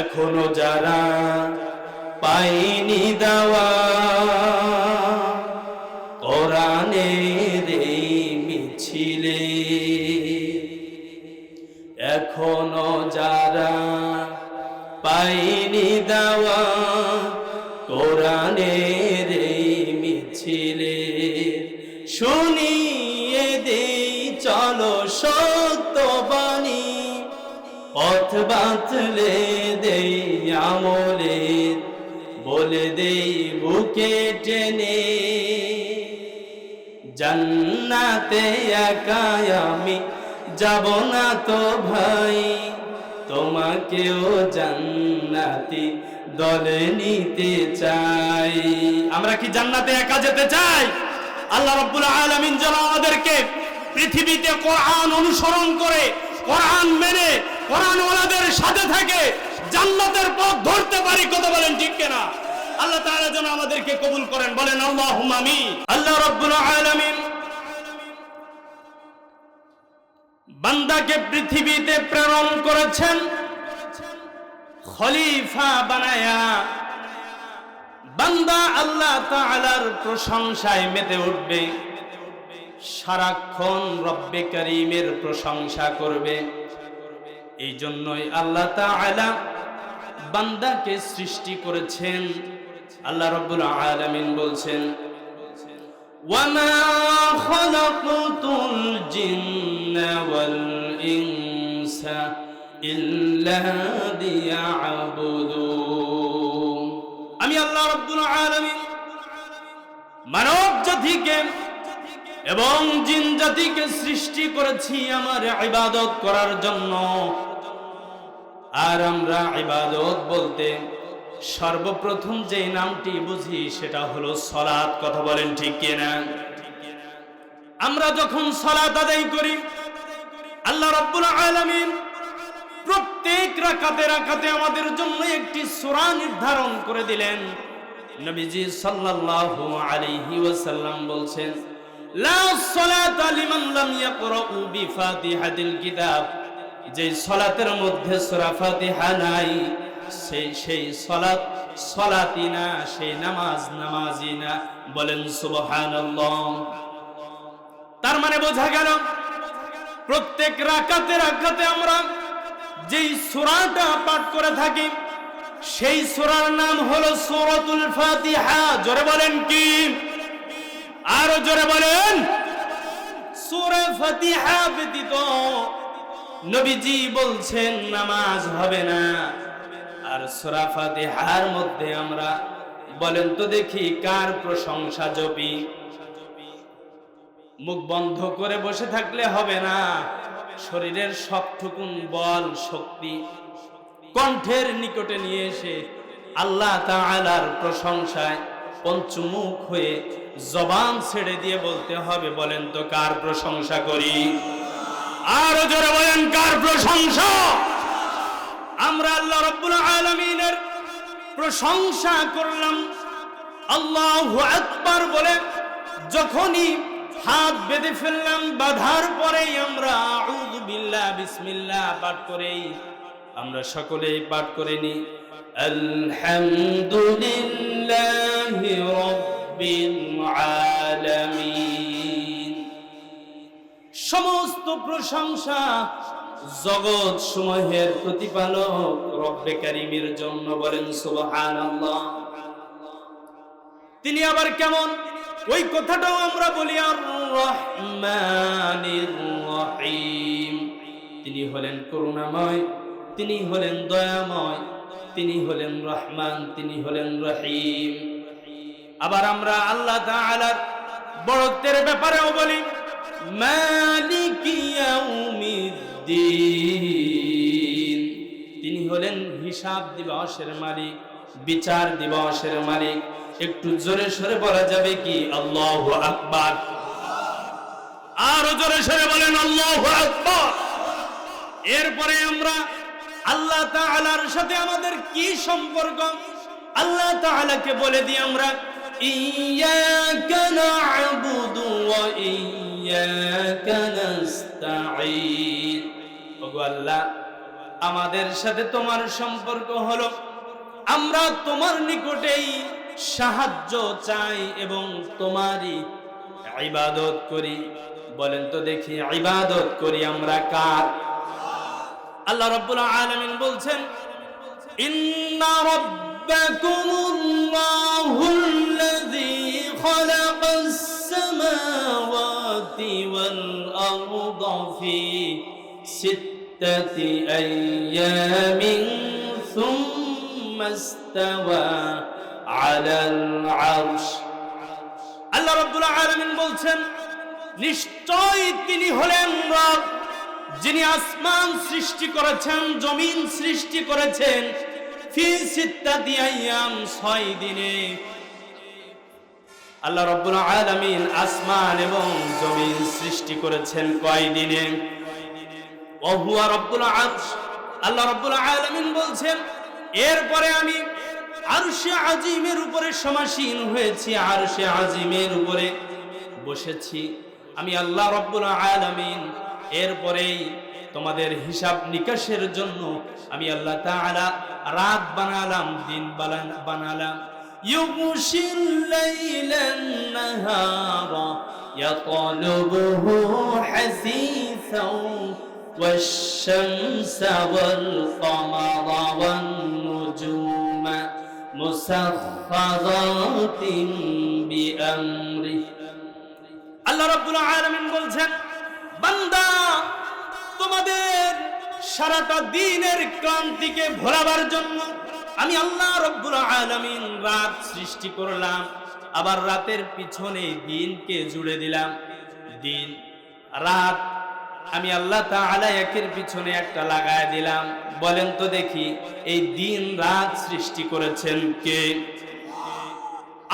এখনো যারা পাইনি দেওয়া কোরআনের এই মিছিলে, এখনো যারা পাইনি দেওয়া কোরআনের এই মিছিলে, শুনিয়ে দেই চলো সত্য বাণী, পথ বাতলে দেই আমলে, বলে দেই বুকে টেনে, জান্নাতে একা আমি যাব না তো ভাই, তোমাকেও জান্নাতি দলে নিতে চাই। আমরা কি জান্নাতে একা যেতে চাই? আল্লাহ রাব্বুল আলামিন যেন আমাদেরকে পৃথিবীতে কোরআন অনুসরণ করে, কোরআন মেনে, কোরআন ওয়ালাদের সাথে থাকে জান্নাতের পথ ধরতে পারি। কথা বলেন ঠিক কিনা? আল্লাহ তাআলা যেন আমাদেরকে কবুল করেন, বলেন আল্লাহুম্মা আমিন। আল্লাহ রাব্বুল আলামিন বান্দাকে পৃথিবীতে প্রেরণ করেছেন খলিফা বানায়া। বান্দা আল্লাহ তাআলার প্রশংসায় মেতে উঠবে, সারাক্ষণ রব্বে কারীমের প্রশংসা করবে। এই জন্যই আল্লাহ তাআলা বান্দাকে সৃষ্টি করেছেন। আল্লাহ রাব্বুল আলামিন বলছেন, ওয়ামা খালাকতুল জিন্না ওয়াল ইনসা ইল্লা লিয়াবুদুন। আমি আল্লাহ রাব্বুল আলামিন মানব জাতিকে এবং জিন জাতিকে সৃষ্টি করেছি আমার ইবাদত করার জন্য। আর আমরা ইবাদত বলতে সর্বপ্রথম যে নামটি বুঝি সেটা হলো সালাত। কথা বলেন ঠিক কিনা? আমরা যখন সালাত আদায় করি, আল্লাহ রাব্বুল আলামিন প্রত্যেক রাকাতে রাকাতে আমাদের জন্য একটি সূরা নির্ধারণ করে দিলেন। নবীজি সাল্লাল্লাহু আলাইহি ওয়াসাল্লাম বলছেন, লা সালাতা লিমান লাম ইয়াকরাউ বিফাতিহাতিল কিতাব। যে সালাতের মধ্যে সূরা ফাতিহা নাই, সেই সালাত সালাতি না, সেই নামাজ নামাজি না। বলেন সুবহানাল্লাহ। তার মানে বোঝা গেল প্রত্যেক রাকাতে রাকাতে আমরা যেই সূরাটা পাঠ করে থাকি সেই সূরার নাম হলো সূরাতুল ফাতিহা। জোরে বলেন কি? আরো জোরে বলেন। সূরা ফাতিহা ব্যতীত নবীজি বলছেন নামাজ হবে না। আর সূরা ফাতিহার মধ্যে আমরা বলেন তো দেখি কার প্রশংসা জপি? মুখ বন্ধ করে বসে থাকলে হবে না। শরীরের সবটুকুন বল শক্তি কণ্ঠের নিকটে নিয়ে এসে আল্লাহ তাআলার প্রশংসায় পঞ্চমুখ হয়ে জবান ছেড়ে দিয়ে বলতে হবে। বলেন তো কার প্রশংসা করি? আরো জোরে বলেন কার প্রশংসা? আমরা আল্লাহ রাব্বুল আলামিনের প্রশংসা করলাম আল্লাহু আকবার বলে। যখনই হাত বেঁধে ফেললাম, বাঁধার পরেই আমরা আউযু বিল্লাহ বিসমিল্লাহ পাঠ করেই আমরা সকলেই পাঠ করে নি আলহামদুলিল্লাহি রাব্বিল আলামিন। সমস্ত প্রশংসা জগৎ সমূহের প্রতিপালক রব্বে কারীমের জন্য। বলেন সুবহানাল্লাহ। তিনি আবার কেমন ওই কথাটাও আমরা বলি আর রহমানির রহিম। তিনি হলেন করুণাময়, তিনি হলেন দয়াময়, তিনি হলেন রহমান, তিনি হলেন রহিম। আবার আমরা আল্লাহ তাআলার বড়ত্বের ব্যাপারেও বলি মালিকি ইয়াউমিদ্দিন। তিনি হলেন হিসাব দিবসের মালিক, বিচার দিবসের মালিক। একটু জোরে সরে বলা যাবে কি আল্লাহু আকবার? আরো জোরে সরে বলেন আল্লাহু আকবার। এরপরে আমরা আল্লাহ তাআলার সাথে আমাদের কি সম্পর্ক আল্লাহ তাআলাকে বলে দিই আমরা ইয়্যাকা না'বুদু ওয়া ইয়্যাকা নাস্তাঈন। ওগো আল্লাহ, আমাদের সাথে তোমার সম্পর্ক হলো আমরা তোমার নিকটেই সাহায্য চাই এবং তোমারই ইবাদত করি। বলেন তো দেখি, ইবাদত করি আমরা কার? আল্লাহ রাব্বুল আলামিন বলছেন, ইন্না রাব্বাকুমুল্লাহুল্লাযী খালাকাস সামাওয়াতি ওয়াল আরদা ফি সিত্তাতি আইয়ামিন সুম্মা ইসতাওয়া আলাল আরশ। আল্লাহ রাব্বুল আলামিন বলছেন, নিশ্চয় তিনি হলেন রব, যিনি আসমান সৃষ্টি করেছেন, জমিন সৃষ্টি করেছেন, ফি সিত্তাতি আইয়াম, 6 দিনে। আল্লাহ রাব্বুল আলামিন আসমান এবং জমিন সৃষ্টি করেছেন কয় দিনে? ওয়া হুয়া রাব্বুল আরশ। আল্লাহ রাব্বুল আলামিন বলছেন, এরপরে আমি আরশে আজিমের উপরে সমাসীন হয়েছি, আরশে আজিমের উপরে বসেছি আমি আল্লাহ রাব্বুল আলামিন। এরপরেই তোমাদের হিসাব নিকাশের জন্য আমি আল্লাহ তাআলা রাত বানালাম, দিন বানালাম। ইউগশিল লাইলান নাহারা ইয়াতলুবুহু হাসীসাও ওয়াশ-শামসা ওয়াল কামারা ওয়ান নুজুমা মুসাখখারাতিন বিআমরি। আল্লাহ রাব্বুল আলামিন বলছেন, বান্দা, তোমাদের সারাটা দিনের ক্লান্তিকে ভোলাবার জন্য আমি আল্লাহ রাব্বুল আলামিন রাত সৃষ্টি করলাম, আবার রাতের পিছনে দিনকে জুড়ে দিলাম। দিন রাত আমি আল্লাহ তাআলা একের পিছনে একটা লাগায় দিলাম। বলেন তো দেখি, এই দিন রাত সৃষ্টি করেছেন কে?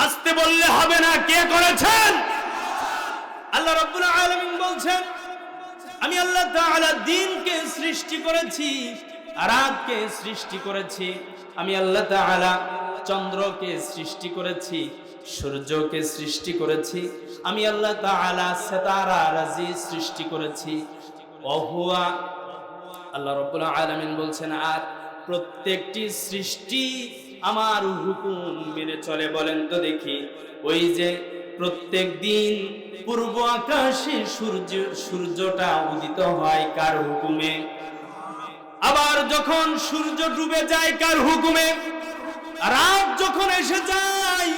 আসতে বললে হবে না, কে করেছেন? আল্লাহ রাব্বুল আলামিন বলছেন, আমি আল্লাহ তাআলা দিনকে সৃষ্টি করেছি, রাতকে সৃষ্টি করেছি, আমি আল্লাহ তাআলা চন্দ্রকে সৃষ্টি করেছি, সূর্যকে সৃষ্টি করেছি, আমি আল্লাহ তাআলা সিতারা রাজি সৃষ্টি করেছি। ওহুয়া, আল্লাহ রাব্বুল আলামিন বলছেন, আর প্রত্যেকটি সৃষ্টি আমার হুকুম মেনে চলে। বলেন তো দেখি, ওই যে প্রত্যেক দিন পূর্ব আকাশে সূর্যটা উদিত হয় কার হুকুমে? আবার যখন সূর্য ডুবে যায় কার হুকুমে? রাত যখন এসে যায়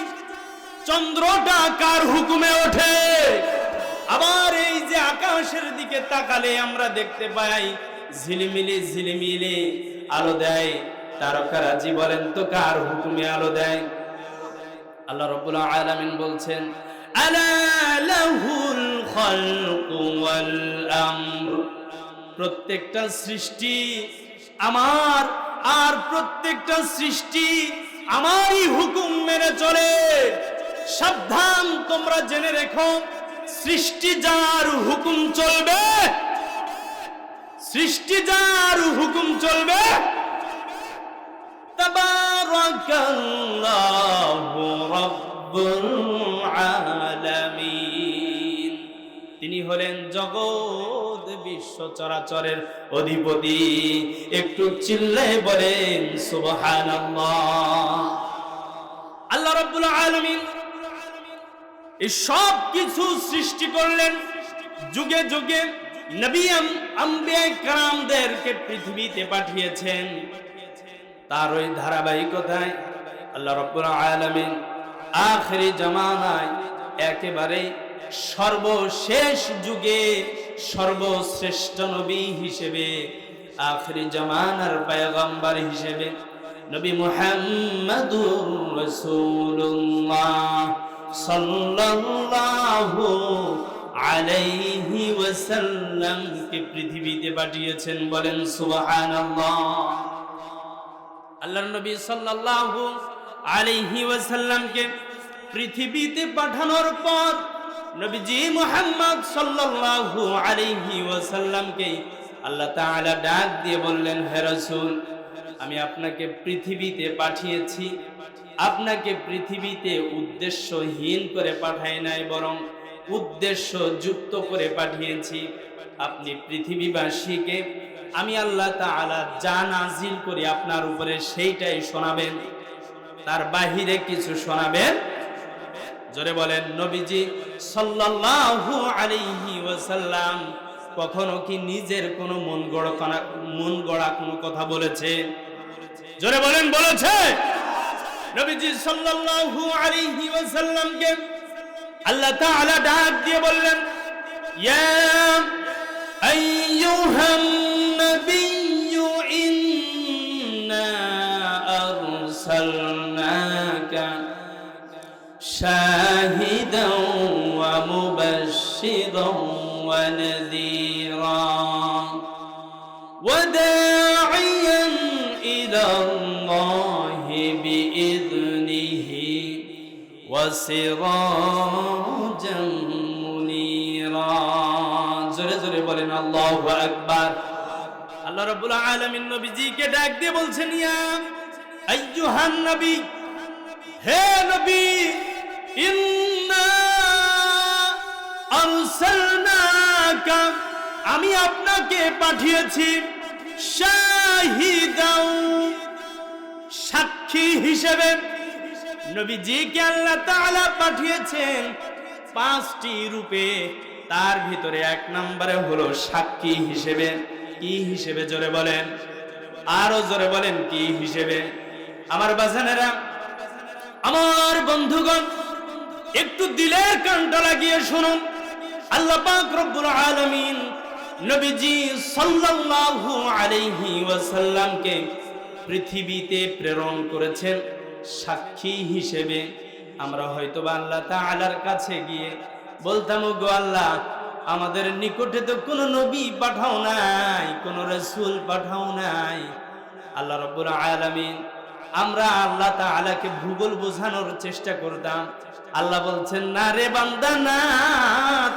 চন্দ্রটা কার হুকুমে ওঠে? আবার এই যে আকাশের দিকে তাকালে আমরা দেখতে পাই ঝিলিমিলি ঝিলিমিলি আলো দেয় তারকারাজি। বলেন তো কার হুকুমে আলো দেয়? আল্লাহ রাব্বুল আলামিন বলছেন, আলা লাহুল খালকু ওয়াল আমর। প্রত্যেকটা সৃষ্টি আমার, আর প্রত্যেকটা সৃষ্টি আমারই হুকুম মেনে চলে। সাবধান, তোমরা জেনে রেখো, সৃষ্টি যার হুকুম চলবে, সৃষ্টি যার হুকুম চলবে, তাবারাকাল্লাহু রাব্বুল আলামিন। তিনি হলেন জগৎ বিশ্ব চরাচরের অধিপতি। একটু চিল্লায়ে বলেন সুবহানাল্লাহ। আল্লাহ রাব্বুল আলামিন এই সব কিছু সৃষ্টি করলেন। যুগে যুগে নবী আম্বিয়া কেরামদেরকে পৃথিবীতে পাঠিয়েছেন। তার ওই ধারাবাহিকতায় আল্লাহ রাব্বুল আলামিন আখিরি জামানায় একেবারে সর্বশেষ যুগে সর্বশ্রেষ্ঠ নবী হিসেবে, আখিরি জামানার পয়গম্বর হিসেবে নবী মুহাম্মদুর রাসূলুল্লাহ সাল্লাল্লাহু আলাইহি ওয়াসাল্লাম কে পৃথিবীতে পাঠিয়েছেন। বলেন সুবহানাল্লাহ। আল্লাহর নবী সাল্লাল্লাহু আলাইহি ওয়াসাল্লামকে পৃথিবীতে পাঠানোর পর নবীজি মুহাম্মদ সাল্লাল্লাহু আলাইহি ওয়াসাল্লামকে আল্লাহ তাআলা ডাক দিয়ে বললেন, হে রাসূল, আমি আপনাকে পৃথিবীতে পাঠিয়েছি, আপনাকে পৃথিবীতে উদ্দেশ্যহীন করে পাঠাই নাই, বরং উদ্দেশ্য যুক্ত করে পাঠিয়েছি। আপনি পৃথিবীবাসীকে আমি আল্লাহ তাআলা যা নাজিল করি আপনার উপরে সেইটাই শোনাবেন, তার বাহিরে কিছু শোনাবেন? জোরে বলেন। নবীজি সাল্লাল্লাহু আলাইহি ওয়াসাল্লাম কখনো কি নিজের কোনো মন গড়া কোনো কথা বলেছে? জোরে বলেন, বলেছে? নবীজি সাল্লাল্লাহু আলাইহি ওয়াসাল্লামকে আল্লাহ তাআলা ডাক দিয়ে বললেন, ইয়া আইয়ুহান নাবিয়্যু ইন্না আরসালনাকা শাহিদাও ওয়া মুবাশশিরাও ওয়া নাযীরা ওয়া দাঈয়ান ইলা আল্লাহি বিইذনিহি ওয়া সিরাজাম মুনীরা। জোরে জোরে বলেন আল্লাহু আকবার। আল্লাহ রাব্বুল আলামিন নবীজিকে ডাক দিয়ে বলছেন, ইয়া আইয়ুহান নবী, হে নবী, ইন্না আরসালনাকা, আমি আপনাকে পাঠিয়েছি, শাহিদাও, সাক্ষী হিসেবে। নবীজিকে আল্লাহ তাআলা পাঠিয়েছেন 5টি রূপে, তার ভিতরে 1 নম্বরে হলো সাক্ষী হিসেবে। কি হিসেবে? জোরে বলেন, আরো জোরে বলেন, কি হিসেবে? আমার বাজানেরা, আমার বন্ধুগণ, একটু দিলের কানটা লাগিয়ে শুনুন। আল্লাহ পাক রব্বুল আলামিন নবীজি সাল্লাল্লাহু আলাইহি ওয়াসাল্লামকে পৃথিবীতে প্রেরণ করেছেন সাক্ষী হিসেবে। আমরা হয়তোবা আল্লাহ তাআলার কাছে গিয়ে বলতাম, ওগো আল্লাহ, আমাদের নিকটে তো কোনো নবী পাঠাও নাই, কোনো রাসূল পাঠাও নাই। আল্লাহ রাব্বুল আলামিন, আমরা আল্লাহ তাআলাকে ভূগোল বোঝানোর চেষ্টা করতাম। আল্লাহ বলছেন, না রে বান্দা, না,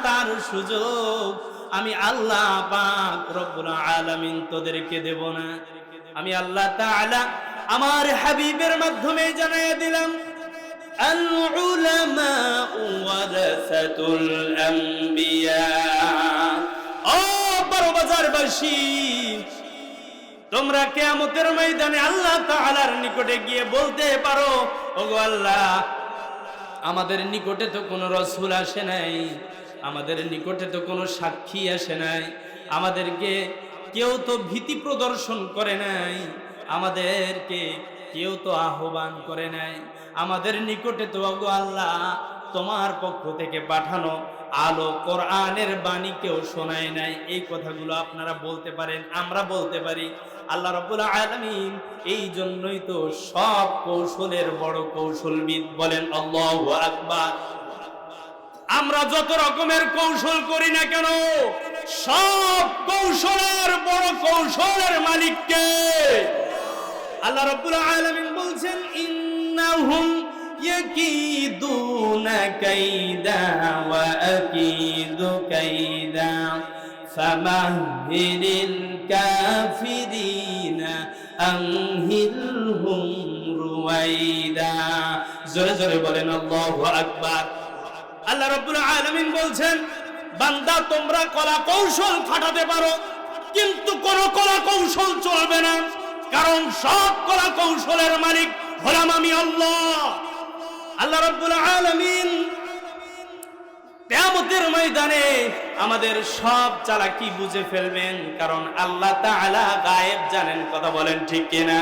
তার সুযোগ আমি আল্লাহ পাক রব্বুল আলামিন তোদেরকে দেব না। আমি আল্লাহ তাআলা আমার হাবিবের মাধ্যমে জানাই দিলাম, আল উলামা ওয়ারাসাতুল আম্বিয়া। ও বড়বাজারবাসী, তোমরা কিয়ামতের ময়দানে আল্লাহ তাআলার নিকটে গিয়ে বলতে পারো, ওগো আল্লাহ, আমাদের নিকটে তো কোনো রাসূল আসে নাই, আমাদের নিকটে তো কোনো সাক্ষী আসে নাই, আমাদেরকে কেউ তো ভীতি প্রদর্শন করে নাই, আমাদেরকে কেউ তো আহ্বান করে নাই, আমাদের নিকটে তো ওগো আল্লাহ তোমার পক্ষ থেকে পাঠানো আলো কোরআনের বাণী কেউ শোনায় নাই। এই কথাগুলো আপনারা বলতে পারেন, আমরা বলতে পারি। আল্লাহ রাব্বুল আলামিন এই জন্যই তো সব কৌশলের বড় কৌশলবিদ, বলেন আল্লাহু আকবার। আমরা যত রকমের কৌশল করি না কেন, সব কৌশলের বড় কৌশলের মালিক কে? আল্লাহ রাব্বুল আলামিন বলছেন, ইন্নাহুম ইয়াকিদুনা কাইদা ওয়া আকিদু কাইদা ফামাহহিলিল কাফিরিনা আমহিলহুম রুয়াইদা। জোরে জোরে বলেন আল্লাহু আকবার। আল্লাহ রাব্বুল আলামিন বলছেন, বান্দা, তোমরা কলা কৌশল খাটাতে পারো, কিন্তু কোন কলা কৌশল চলবে না, কারণ সব কলা কৌশলের মালিক হলাম আমি আল্লাহ। আল্লাহ রাব্বুল আলামিন কিয়ামতের ময়দানে আমাদের সব চালাকি বুঝে ফেলবেন, কারণ আল্লাহ তাআলা গায়েব জানেন। কথা বলেন ঠিক কিনা?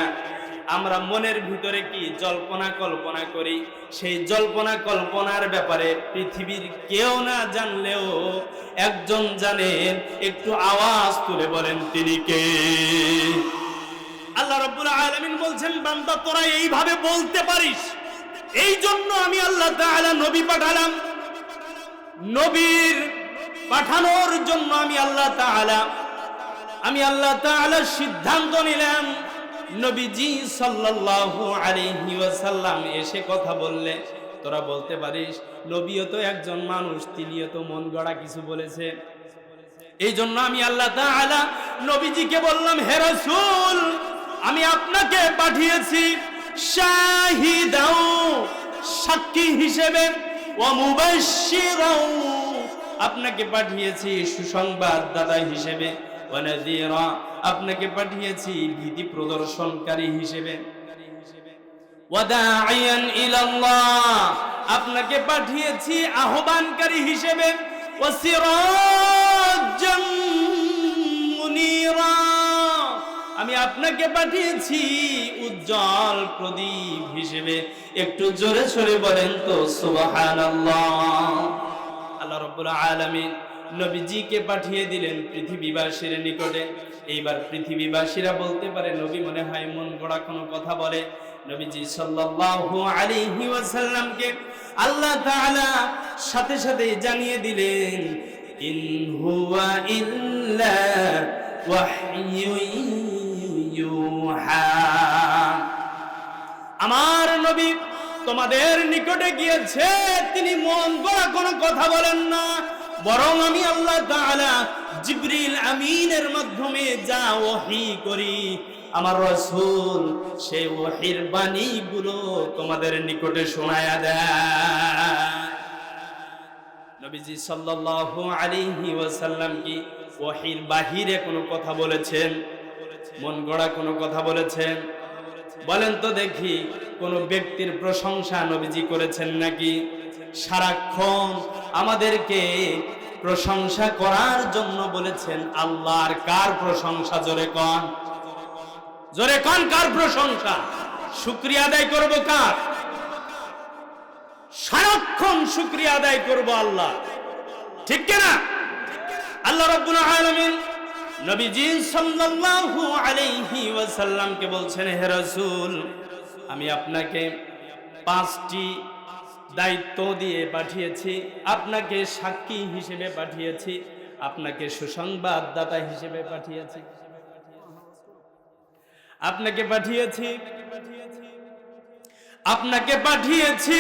আমরা মনের ভিতরে কি জল্পনা কল্পনা করি, সেই জল্পনা কল্পনার ব্যাপারে পৃথিবীর কেউ না জানলেও একজন জানেন। একটু আওয়াজ তুলে বলেন, তিনি কে? আল্লাহ রাব্বুল আলামিন বলছেন, বান্দা, তোরা এইভাবে বলতে পারিস, এই জন্য আমি আল্লাহ তাআলা নবী পাঠালাম। নবীর পাঠানোর জন্য আমি আল্লাহ তাআলা সিদ্ধান্ত নিলাম। নবীজি সাল্লাল্লাহু আলাইহি ওয়াসাল্লাম এসে কথা বললে তোরা বলতে পারিস, নবীও তো একজন মানুষ, তিনিও তো মন গড়া কিছু বলেছে। এই জন্য আমি আল্লাহ তাআলা নবীজিকে বললাম, হে রাসূল, আমি আপনাকে পাঠিয়েছি শাহিদাও, সাক্ষী হিসেবে, ওয়া মুবাশশিরাও, আপনাকে পাঠিয়েছি সুসংবাদ দাতা হিসেবে, ওয়া নাযীরা, আপনাকে পাঠিয়েছি ভীতি প্রদর্শনকারী হিসেবে, ওয়া দাঈয়ান ইলাল্লাহ, আপনাকে পাঠিয়েছি আহ্বানকারী হিসেবে, ওয়া সিরাজ্জাম মুনীরা, আমি আপনাকে পাঠিয়েছি উজ্জ্বল প্রদীপ হিসেবে। একটু জোরে সরে বলেন তো সুবহানাল্লাহ। আল্লাহ রাব্বুল আলামিন নবীজিকে পাঠিয়ে দিলেন পৃথিবীবাসীর নিকটে। এইবার পৃথিবীবাসীরা বলতে পারে নবী মনে হয় মন গড়া কোনো কথা বলে। নবীজি সাল্লাল্লাহু আলাইহি ওয়াসাল্লামকে আল্লাহ তাআলা সাথে সাথে জানিয়ে দিলেন, ইন হুয়া ইল্লা ওয়াহয়ুন ইউহা, আমার নবী তোমাদের নিকটে গিয়েছে, তিনি মন গড়া কোনো কথা বলেন না, বরং আমি আল্লাহ তাআলা জিবরিল আমিনের মাধ্যমে যা ওহী করি, আমার রাসূল সেই ওহীর বাণীগুলো তোমাদের নিকটে শোনায়া দেয়। নবীজি সাল্লাল্লাহু আলাইহি ওয়াসাল্লাম কি ওহীর বাহিরে কোনো কথা বলেছেন? মন গড়া কোনো কথা বলেছেন? বলেন তো দেখি, কোন ব্যক্তির প্রশংসা নবীজি করেছেন নাকি? সারাক্ষণ আমাদেরকে প্রশংসা করার জন্য বলেছেন আল্লাহর। কার প্রশংসা? জোরে কোন, জোরে কোন, কার প্রশংসা? শুকরিয়া আদায় করব কার? সারাক্ষণ শুকরিয়া আদায় করব আল্লাহ, ঠিক কি না? আল্লাহ রাব্বুল আলামিন নবীজি সাল্লাল্লাহু আলাইহি ওয়াসাল্লামকে বলছেন, হে রাসূল, আমি আপনাকে 5টি দায়িত্ব দিয়ে পাঠিয়েছি, আপনাকে সাক্ষী হিসেবে পাঠিয়েছি, আপনাকে সুসংবাদদাতা হিসেবে পাঠিয়েছি, আপনাকে পাঠিয়েছি, আপনাকে পাঠিয়েছি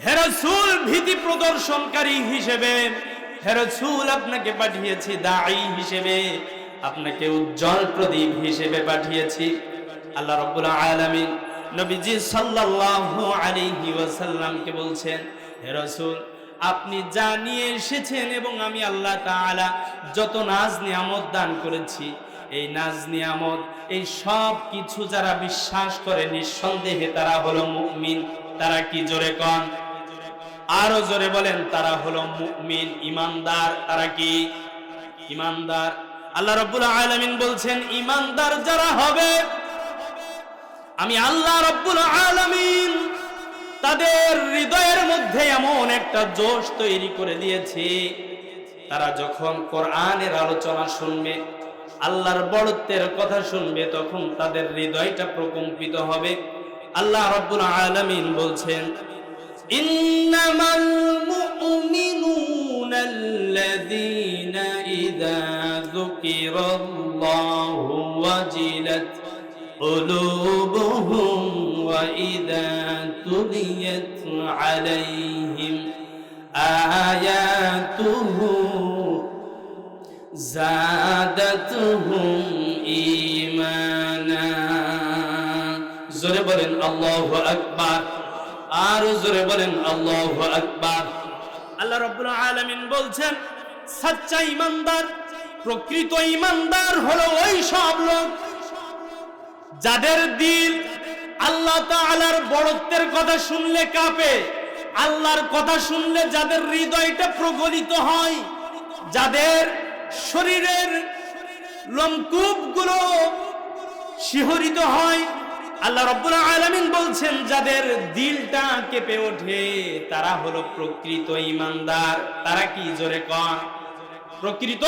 হে রাসূল ভীতি প্রদর্শনকারী হিসেবে, হে রাসূল আপনাকে পাঠিয়েছি দাঈ হিসেবে, আপনাকে উজ্জ্বল প্রদীপ হিসেবে পাঠিয়েছি। আল্লাহ রাব্বুল আলামিন নবীজি সাল্লাল্লাহু আলাইহি ওয়াসাল্লামকে বলছেন, হে রাসূল আপনি যা নিয়ে এসেছেন এবং আমি আল্লাহ তাআলা যত নাজ নিয়ামত দান করেছি, এই নাজ নিয়ামত, এই সব কিছু যারা বিশ্বাস করে নিঃসন্দেহে তারা হলো মুমিন। তারা কি? জোরে কোন, আরো জোরে বলেন, তারা হলো মুমিন, ঈমানদার। তারা কি? ঈমানদার। আল্লাহ রাব্বুল আলামিন বলছেন, ঈমানদার যারা হবে আমি আল্লাহ রাব্বুল আলামিন তাদের হৃদয়ের মধ্যে এমন একটা জোশ তৈরি করে দিয়েছি, তারা যখন কোরআনের আলোচনা শুনবে, আল্লাহর বড়ত্বের কথা শুনবে, তখন তাদের হৃদয়টা প্রকম্পিত হবে। আল্লাহ রাব্বুল আলামিন বলছেন, ইন্নামাল মুমিনুনা আল্লাযীনা ইযা যুকিরাল্লাহু ওয়াজিলাত قلوبهم وإذا تليت عليهم آياته زادتهم إيمانا। জোরে বলেন আল্লাহু আকবার, আর জোরে বলেন আল্লাহু আকবার। আল্লাহ রাব্বুল আলামিন বলছেন, সচ্চা ঈমানদার, প্রকৃত ঈমানদার হলো ওই সব লোক যাদের দিল আল্লাহ তাআলার বড়ত্বের কথা শুনলে কাঁপে, আল্লাহর কথা শুনলে যাদের হৃদয়টা প্রজ্বলিত হয়, যাদের শরীরের লোমকূপগুলো শিহরিত হয়। আল্লাহ রাব্বুল আলামিন বলছেন, যাদের দিলটা কেঁপে ওঠে তারা হলো প্রকৃত ঈমানদার। তারা কি? জোরে কোন, প্রকৃত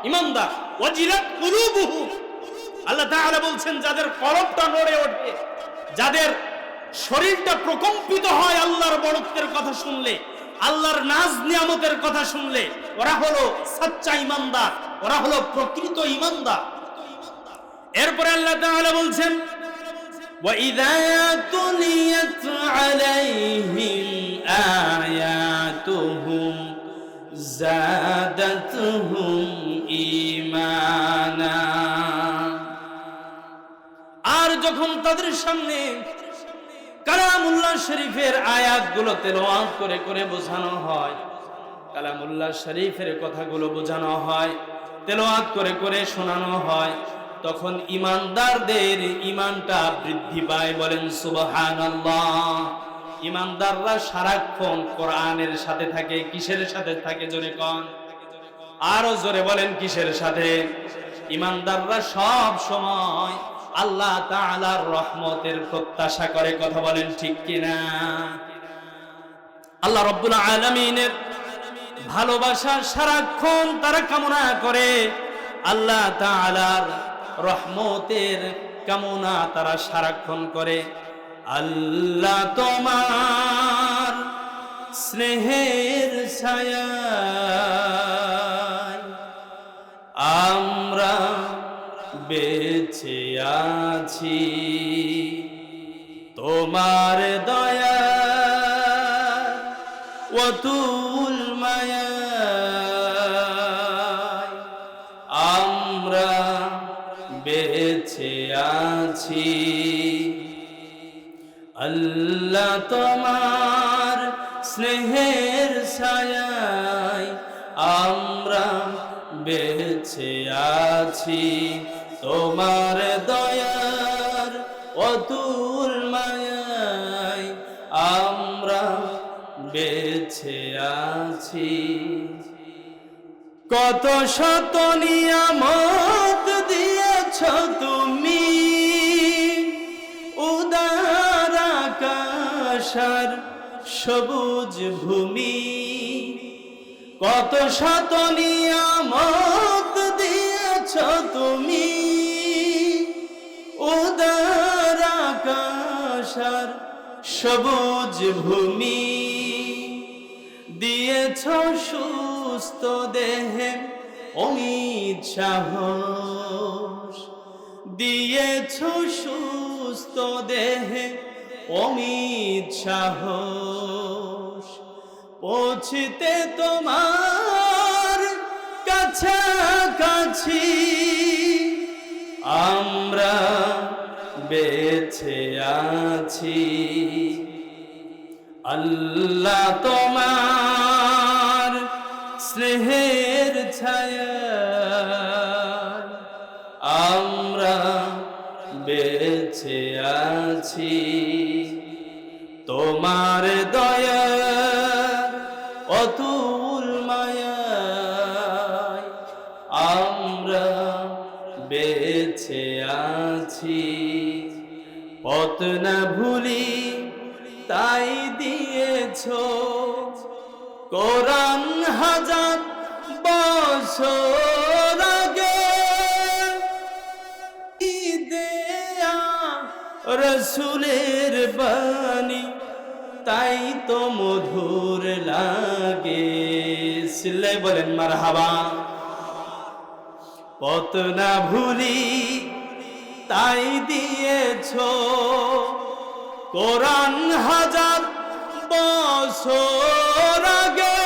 ঈমানদার। ওয়াজিলাত কুলুবুহুম, আল্লাহ তাআলা বলছেন যাদের কলবটা নড়ে ওঠে, যাদের শরীরটা প্রকম্পিত হয় আল্লাহর বড়ত্বের কথা শুনলে, আল্লাহর নাজ নিয়ামতের কথা শুনলে, ওরা হলো সচ্চা ঈমানদার, ওরা হলো প্রকৃত ঈমানদার। এরপরে আল্লাহ তাআলা বলছেন, وَإِذَا تُلِيَتْ عَلَيْهِمْ آيَاتُهُ زَادَتْهُمْ إِيمَانًا। আর যখন তাদের সামনে কালামুল্লাহ শরীফের আয়াতগুলো তেলাওয়াত করে করে বোঝানো হয়, কালামুল্লাহ শরীফের কথাগুলো বোঝানো হয়, তেলাওয়াত করে করে শোনানো হয়, তখন ইমানদারদের ইমানটা বৃদ্ধি পায়। বলেন সুবহানাল্লাহ। ইমানদাররা সারাক্ষণ কোরআনের সাথে থাকে। কিসের সাথে থাকে জোরে কোন? আরো জোরে বলেন কিসের সাথে? ইমানদাররা সব সময় আল্লাহ তাআলার রহমতের প্রত্যাশা করে। কথা বলেন ঠিক কিনা? আল্লাহ রাব্বুল আলামিনের ভালোবাসা সারাক্ষণ তারা কামনা করে, আল্লাহ তাআলার রহমতের কামনা তারা সারাক্ষণ করে। আল্লাহ তোমার স্নেহের ছায়ায় আমরা বেঁচে আছি, তোমার দয়া অতুল মায়ায় আমরা বেঁচে আছি। আল্লাহ তোমার স্নেহের ছায়ায় আমরা বেঁচে আছি, তোমার দয়ার অতুল মায়ায় আমরা বেঁচে আছি। কত শত নিয়ামত দিয়েছ তুমি, উদার আকাশ আর সবুজ ভূমি। কত শত নিয়ামত দিয়েছ তুমি, উদার আকাশ আর সবুজ ভূমি। দিয়েছ সুস্থ দেহে অমিত সাহস, দিয়েছ সুস্থ দেহে অমিত সাহস। পৌঁছতে তোমার কাছাকাছি আমরা বেঁচে আছি। আল্লাহ তোমার স্নেহের ছায়ায় আমরা বেঁচে আছি, তোমার দয়ার অতুল মায়ায় আমরা বেঁচে আছি। পথ না ভুলি তাই দিয়েছ কোরআন হাজার বছর আগে। দেয়া রসুলের বাণী তাই তো মধুর লাগে। সিল্লাই বলেন মারহাবা। পথ না ভুলি তাই দিয়েছ কোরআন হাজার বছর আগে।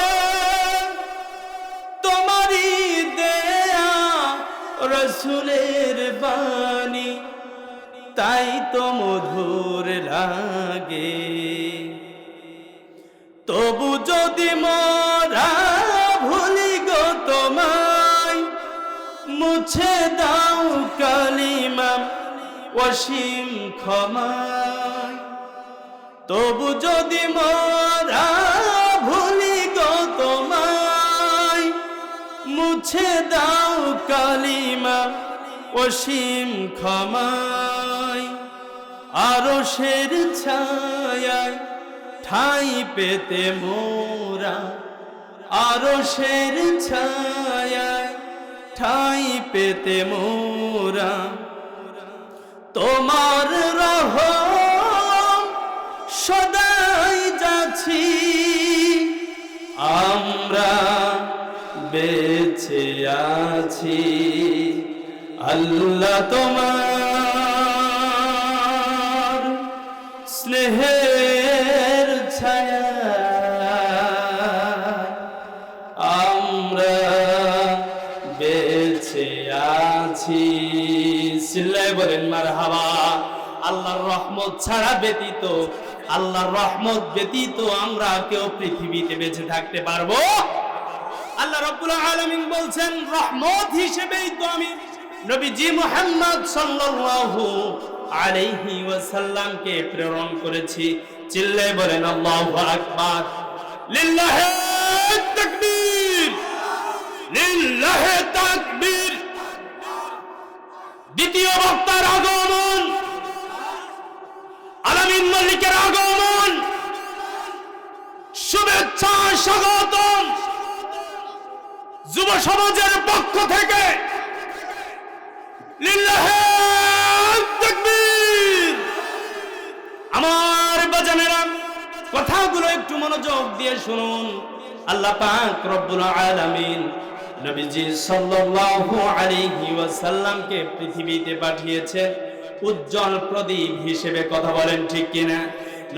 তোমারই দেয়া রসুলের বাণী তাই তো মধুর লাগে। তবু যদি মোরা ভুলি গো তোমায়, মুছে দাও কালিমা অসীম ক্ষমায়। তবু যদি মোরা ভুলি গো তোমায়, মুছে দাও কালিমা অসীম ক্ষমায়। আরশের ছায়ায় ঠাঁই পেতে মোরা, আরশের ছায়ায় ঠাঁই পেতে মোরা। তোমার রহম সদাই যাচ্ছি আমরা বেঁচে আছি। আল্লাহ তোমার স্নেহের ছায়া আমরা বেঁচে আছি। সিল্লাই বলেন মারহাবা। আল্লাহর রহমত ছাড়া ব্যতীত, আল্লাহর রহমত ব্যতীত আমরা কেউ পৃথিবীতে বেঁচে থাকতে পারবো আল্লাহ রাব্বুল আলামিন বলছেন রহমত হিসেবেই তো আমি নবীজি মুহাম্মদ সাল্লাল্লাহু আলাইহি ওয়াসাল্লামকে প্রেরণ করেছি। চিল্লায়ে বলেন আল্লাহু আকবার। লিল্লাহি তাকবীর, লিল্লাহি তাকবীর। দ্বিতীয় বক্তার আগমন, আলামিন মালিকের আগমন, শুভেচ্ছা স্বাগতম যুব সমাজের পক্ষ থেকে। লিল্লাহি তাকবীর। আমার বাজানেরা, কথাগুলো একটু মনোযোগ দিয়ে শুনুন। আল্লাহ পাক রব্বুল আলামিন নবীজি সাল্লাল্লাহু আলাইহি ওয়াসাল্লামকে পৃথিবীতে পাঠিয়েছেন উজ্জ্বল প্রদীপ হিসেবে। কথা বলেন ঠিক কিনা?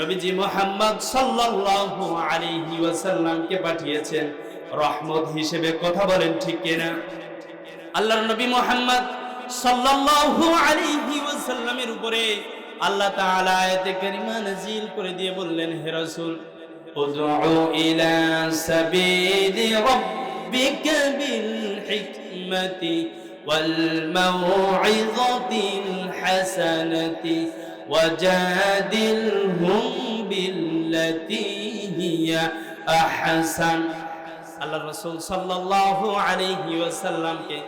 নবীজি মুহাম্মদ সাল্লাল্লাহু আলাইহি ওয়াসাল্লামকে পাঠিয়েছেন রহমত হিসেবে। কথা বলেন ঠিক কিনা? আল্লাহর নবী মুহাম্মদ সাল্লাল্লাহু আলাইহি ওয়াসাল্লামের উপরে আল্লাহ তাআলা আয়াতে কারিমা নাযিল করে দিয়ে বললেন, হে রাসূল, উদউ ইলা সাবিলি রাব্বিকা বিল হিকমাতি ওয়াল মাউইযাতিল হাসানাতি ওয়াজাদিলহুম বিল্লাতী হিয়া আহসান। আল্লাহ রাসূল সাল্লাল্লাহু আলাইহি ওয়াসাল্লামকে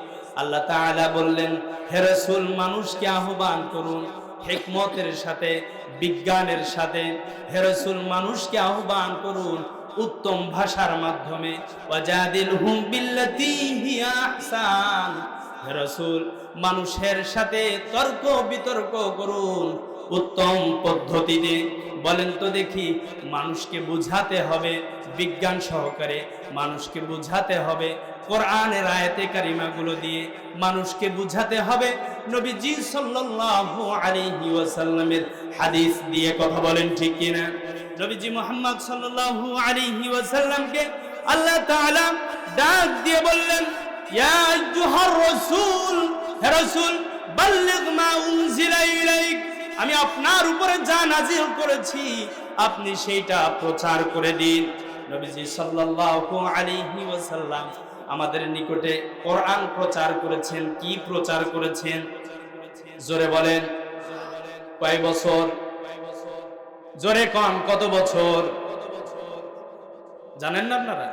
আল্লাহ তাআলা বললেন, হে রাসূল, মানুষকে আহ্বান করুন হিকমতের সাথে, বিজ্ঞানের সাথে। হে রাসূল, মানুষকে আহ্বান করুন উত্তম ভাষার মাধ্যমে। ওয়াজাদিলহুম বিল্লাতী হিয়া আহসান। হে রাসূল, মানুষের সাথে তর্ক বিতর্ক করুন উত্তম পদ্ধতিতে। বলেন তো দেখি, মানুষকে বুঝাতে হবে বিজ্ঞান সহকারে, মানুষকে বুঝাতে হবে কোরআনের আয়াতে কারিমাগুলো দিয়ে, মানুষকে বুঝাতে হবে নবীজি সাল্লাল্লাহু আলাইহি ওয়াসাল্লামের হাদিস দিয়ে। কথা বলেন ঠিক কিনা? নবীজি মুহাম্মদ সাল্লাল্লাহু আলাইহি ওয়াসাল্লামকে আল্লাহ তাআলা ডাক দিয়ে বললেন, ইয়া আইয়ুহার রাসূল, হে রাসূল, বাল্লিগ মা উনজিলা ইলাইক। আমি আপনার উপরে যা নাজিল করেছি আপনি সেইটা প্রচার করে দিন। নবীজি সাল্লাল্লাহু আলাইহি ওয়াসাল্লাম আমাদের নিকটে কোরআন প্রচার করেছেন। কি প্রচার করেছেন? জোরে বলেন, কয় বছর? জোরে কন, কত বছর? জানেন না আপনারা?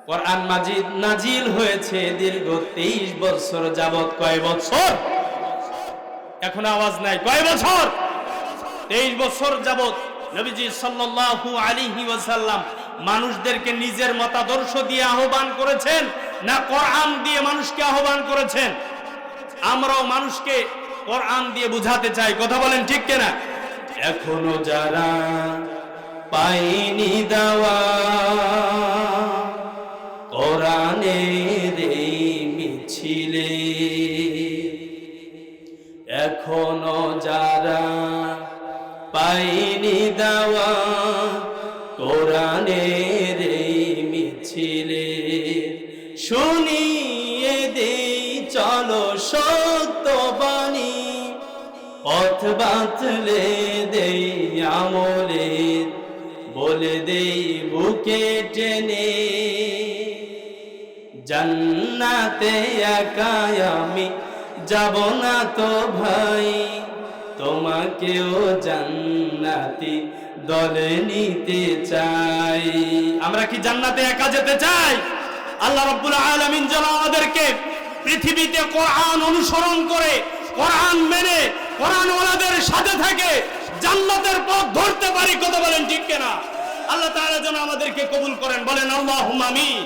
কোরআন মাজিদ নাজিল হয়েছে দীর্ঘ 23 বছর যাবত। কয় বছর? এখন আওয়াজ নাই। কয় বছর? 23 বছর যাবত নবীজি সাল্লাল্লাহু আলাইহি ওয়াসাল্লাম মানুষদেরকে নিজের মতাদর্শ দিয়ে আহ্বান করেছেন, না কোরআন দিয়ে মানুষকে আহ্বান করেছেন? আমরাও মানুষকে কোরআন দিয়ে বুঝাতে চাই। কথা বলেন ঠিক কিনা? এখনো যারা পায়নি দাওয়া কোরআনের এই মিছিলে, এখনো যারা পায়নি দাওয়া কোরআনের এই মিছিলে, শুনিয়ে দেই চলো সত্য বাণী, পথ বাতলে দেই আমলে, বলে দেই বুকে টেনে, জান্নাতে একা আমি যাব না তো ভাই, তোমাকেও জান্নাতি দলে নিতে চাই। আমরা কি জান্নাতে একা যেতে চাই? আল্লাহ রাব্বুল আলামিন যেন আমাদেরকে পৃথিবীতে কোরআন অনুসরণ করে, কোরআন মেনে, কোরআন ওয়ালাদের সাথে থেকে জান্নাতের পথ ধরতে পারি। কথা বলেন ঠিক কিনা? আল্লাহ তাআলা যেন আমাদেরকে কবুল করেন। বলেন আল্লাহুম্মা আমিন।